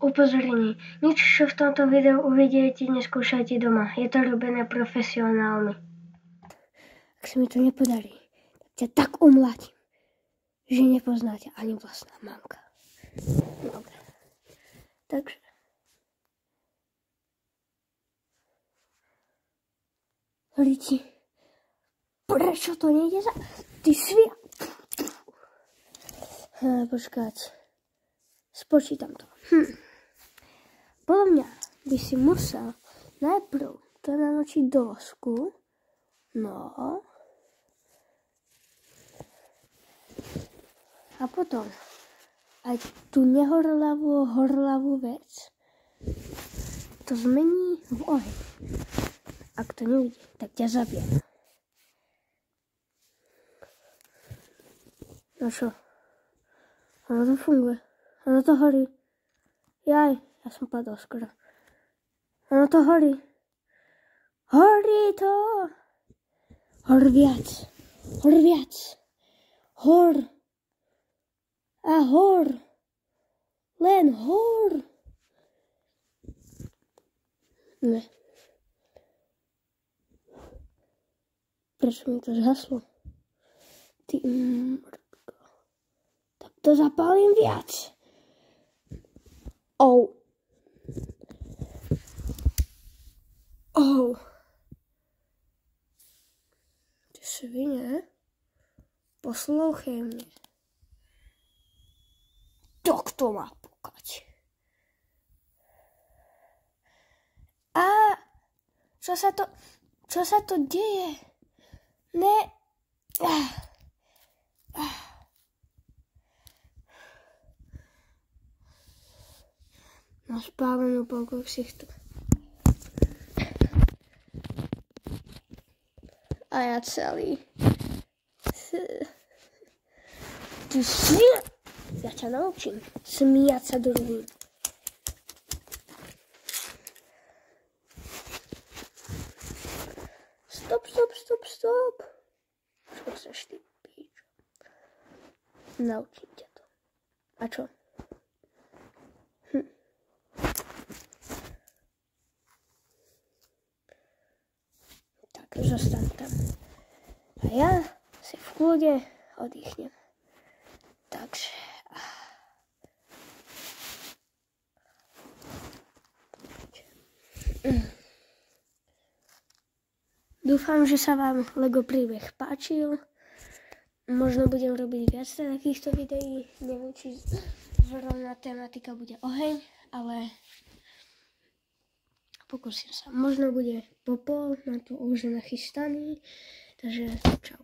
Upozornenie. Nič, čo v tomto videu uvidíte, neskúšajte doma. Je to robené profesionálmi. Ak sa mi to nepodarí, tak ťa tak umlátim, že nepoznáte ani vlastná mamka. Dobre. Takže. Riti, prečo to nejde za... Ty svia... Počkať. Spočítam to. Podľa mňa by si musel najprv to nanočiť do vosku. No. A potom aj tú horlavú vec to zmení v oheň. Ak to nevidí, tak ťa zabijem. No čo? Ono to funguje. Ono to horí. Jaj, ja som padol skoro. Ono to horí. Horí to! Hor viac. Hor viac. Hor. A hor. Len hor. Ne. Prečo mi to zhaslo? Ty mrdko. Tak to zapálim viac. Oh. Ty svine. Poslouchej mě. Tak to má pukať. A čo sa to deje? Ne. Máš pálenú polku ksichtu. A ja celý. Ty smia. Ja ťa naučím smíjať sa druhým. Stop. Čo chceš ty, píčo? Naučím ťa to. A čo? Tak, zostaň tam. A ja si v kľude oddychnem. Takže... Dúfam, že sa vám Lego príbeh páčil. Možno budem robiť viac takýchto videí. Neviem, či zrovna tematika bude oheň, ale pokúsim sa. Možno bude popol, mám tu už nachystaný. Takže čau.